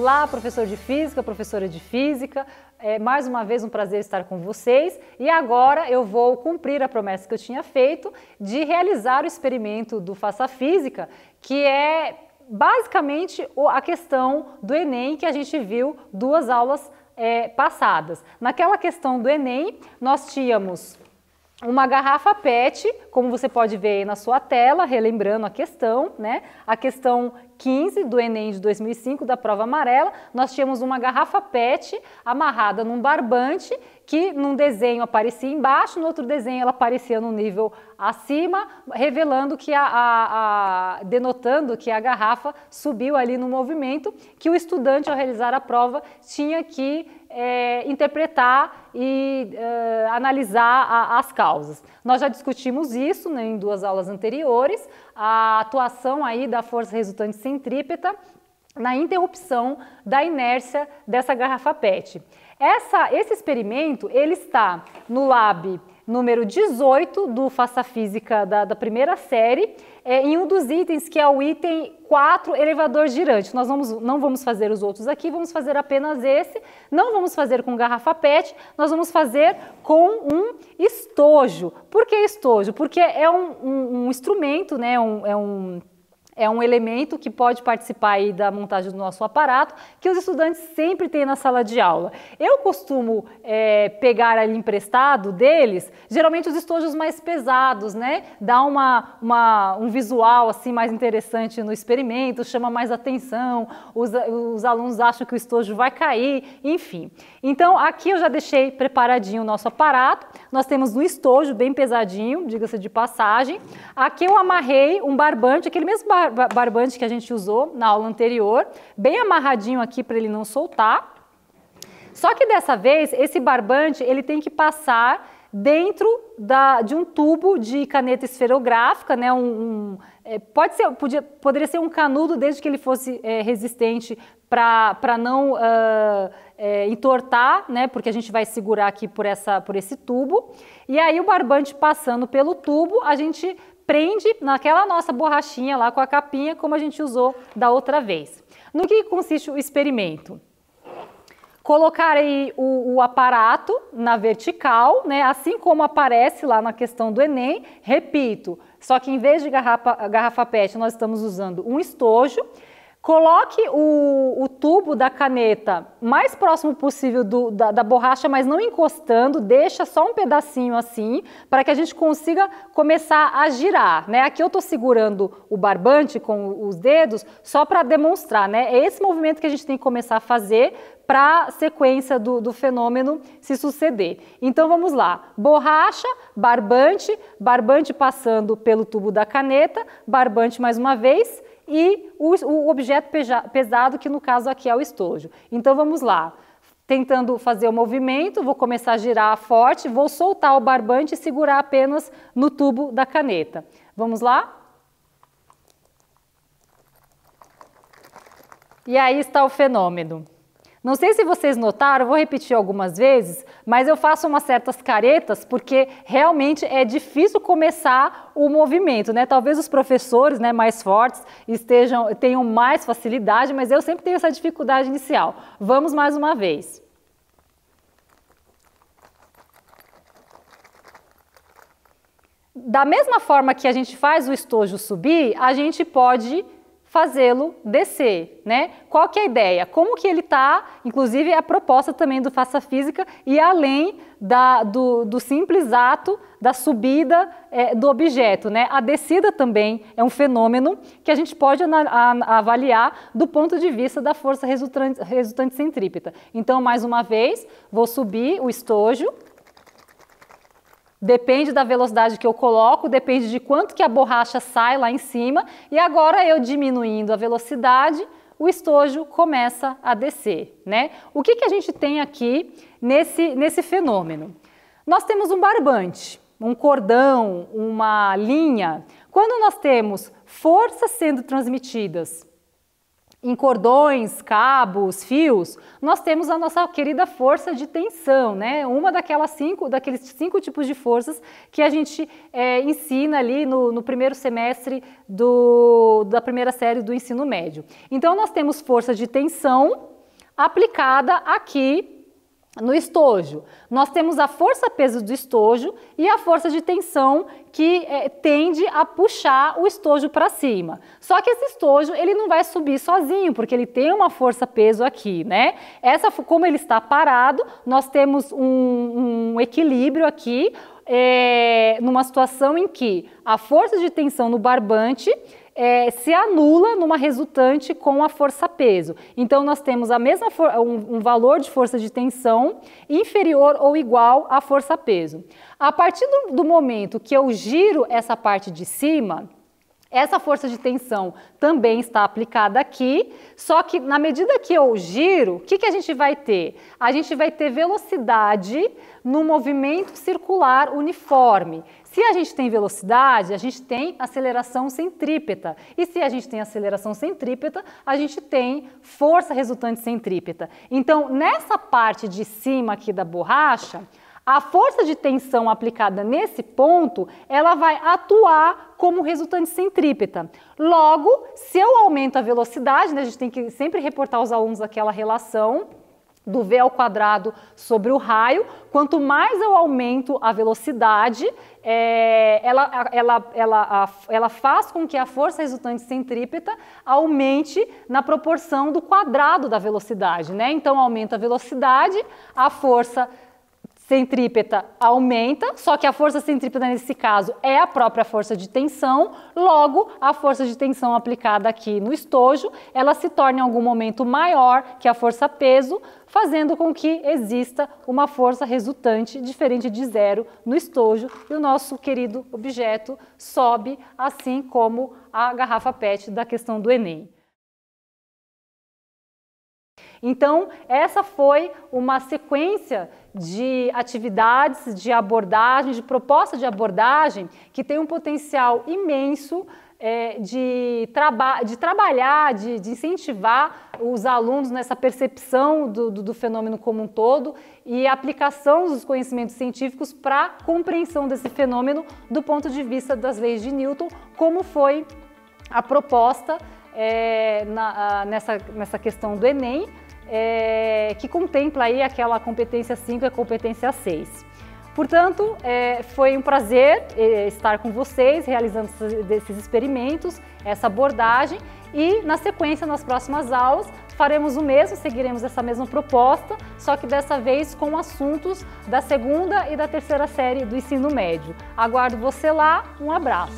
Olá, professor de física, professora de física. Mais uma vez um prazer estar com vocês e agora eu vou cumprir a promessa que eu tinha feito de realizar o experimento do Faça Física, que é basicamente a questão do Enem que a gente viu duas aulas passadas. Naquela questão do Enem, nós tínhamos uma garrafa PET, como você pode ver aí na sua tela, relembrando a questão, né? A questão 15 do Enem de 2005, da prova amarela, nós tínhamos uma garrafa PET amarrada num barbante, que num desenho aparecia embaixo, no outro desenho ela aparecia no nível acima, revelando que denotando que a garrafa subiu ali no movimento, que o estudante, ao realizar a prova, tinha que interpretar e analisar as causas. Nós já discutimos isso, né, em duas aulas anteriores, a atuação aí da força resultante centrípeta na interrupção da inércia dessa garrafa PET. Esse experimento ele está no lab número 18 do Faça Física da primeira série, em um dos itens que é o item 4, elevador girante. Nós não vamos fazer os outros aqui, vamos fazer apenas esse. Não vamos fazer com garrafa PET, nós vamos fazer com um estojo. Por que estojo? Porque é um instrumento, né? É um elemento que pode participar aí da montagem do nosso aparato, que os estudantes sempre têm na sala de aula. Eu costumo pegar ali emprestado deles, geralmente os estojos mais pesados, né? Dá um visual assim mais interessante no experimento, chama mais atenção, os alunos acham que o estojo vai cair, enfim. Então aqui eu já deixei preparadinho o nosso aparato, nós temos um estojo bem pesadinho, diga-se de passagem. Aqui eu amarrei um barbante, aquele mesmo barbante que a gente usou na aula anterior, bem amarradinho aqui para ele não soltar. Só que dessa vez, esse barbante ele tem que passar dentro de um tubo de caneta esferográfica, né? Poderia ser um canudo desde que ele fosse resistente para não entortar, né? Porque a gente vai segurar aqui por esse tubo. E aí o barbante passando pelo tubo, a gente prende naquela nossa borrachinha lá com a capinha, como a gente usou da outra vez. No que consiste o experimento? Colocar aí o aparato na vertical, né, assim como aparece lá na questão do Enem, repito, só que em vez de garrafa PET nós estamos usando um estojo. Coloque o tubo da caneta mais próximo possível da borracha, mas não encostando, deixa só um pedacinho assim, para que a gente consiga começar a girar, né? Aqui eu estou segurando o barbante com os dedos só para demonstrar, né? É esse movimento que a gente tem que começar a fazer para a sequência do fenômeno se suceder. Então vamos lá, borracha, barbante passando pelo tubo da caneta, barbante mais uma vez, e o objeto pesado, que no caso aqui é o estojo. Então vamos lá, tentando fazer o movimento, vou começar a girar forte, vou soltar o barbante e segurar apenas no tubo da caneta. Vamos lá? E aí está o fenômeno. Não sei se vocês notaram, vou repetir algumas vezes, mas eu faço umas certas caretas porque realmente é difícil começar o movimento, né? Talvez os professores, né, mais fortes tenham mais facilidade, mas eu sempre tenho essa dificuldade inicial. Vamos mais uma vez. Da mesma forma que a gente faz o estojo subir, a gente pode fazê-lo descer, né? Qual que é a ideia? Como que ele está, inclusive a proposta também do Faça Física, e além do simples ato da subida do objeto, né? A descida também é um fenômeno que a gente pode avaliar do ponto de vista da força resultante centrípeta. Então, mais uma vez, vou subir o estojo. Depende da velocidade que eu coloco, depende de quanto que a borracha sai lá em cima, e agora eu diminuindo a velocidade, o estojo começa a descer, né? O que a gente tem aqui nesse fenômeno? Nós temos um barbante, um cordão, uma linha. Quando nós temos forças sendo transmitidas em cordões, cabos, fios, nós temos a nossa querida força de tensão, né? Uma daqueles 5 tipos de forças que a gente ensina ali no primeiro semestre da primeira série do ensino médio. Então, nós temos força de tensão aplicada aqui no estojo. Nós temos a força-peso do estojo e a força de tensão que tende a puxar o estojo para cima. Só que esse estojo ele não vai subir sozinho, porque ele tem uma força-peso aqui, né? Como ele está parado, nós temos um equilíbrio aqui, numa situação em que a força de tensão no barbante se anula numa resultante com a força-peso. Então, nós temos um valor de força de tensão inferior ou igual à força-peso. A partir do momento que eu giro essa parte de cima, essa força de tensão também está aplicada aqui, só que na medida que eu giro, o que a gente vai ter? A gente vai ter velocidade no movimento circular uniforme. Se a gente tem velocidade, a gente tem aceleração centrípeta. E se a gente tem aceleração centrípeta, a gente tem força resultante centrípeta. Então, nessa parte de cima aqui da borracha, a força de tensão aplicada nesse ponto, ela vai atuar como resultante centrípeta. Logo, se eu aumento a velocidade, né, a gente tem que sempre reportar aos alunos aquela relação do V ao quadrado sobre o raio, quanto mais eu aumento a velocidade, ela faz com que a força resultante centrípeta aumente na proporção do quadrado da velocidade, né? Então, aumenta a velocidade, a força centrípeta aumenta, só que a força centrípeta nesse caso é a própria força de tensão, logo a força de tensão aplicada aqui no estojo, ela se torna em algum momento maior que a força-peso, fazendo com que exista uma força resultante diferente de zero no estojo e o nosso querido objeto sobe, assim como a garrafa PET da questão do Enem. Então, essa foi uma sequência de atividades, de abordagem, de proposta de abordagem que tem um potencial imenso de trabalhar, de incentivar os alunos nessa percepção do fenômeno como um todo e aplicação dos conhecimentos científicos para a compreensão desse fenômeno do ponto de vista das leis de Newton, como foi a proposta nessa questão do Enem, que contempla aí aquela competência 5 e a competência 6. Portanto, foi um prazer estar com vocês, realizando esses experimentos, essa abordagem, e na sequência, nas próximas aulas, faremos o mesmo, seguiremos essa mesma proposta, só que dessa vez com assuntos da 2ª e da 3ª série do ensino médio. Aguardo você lá, um abraço!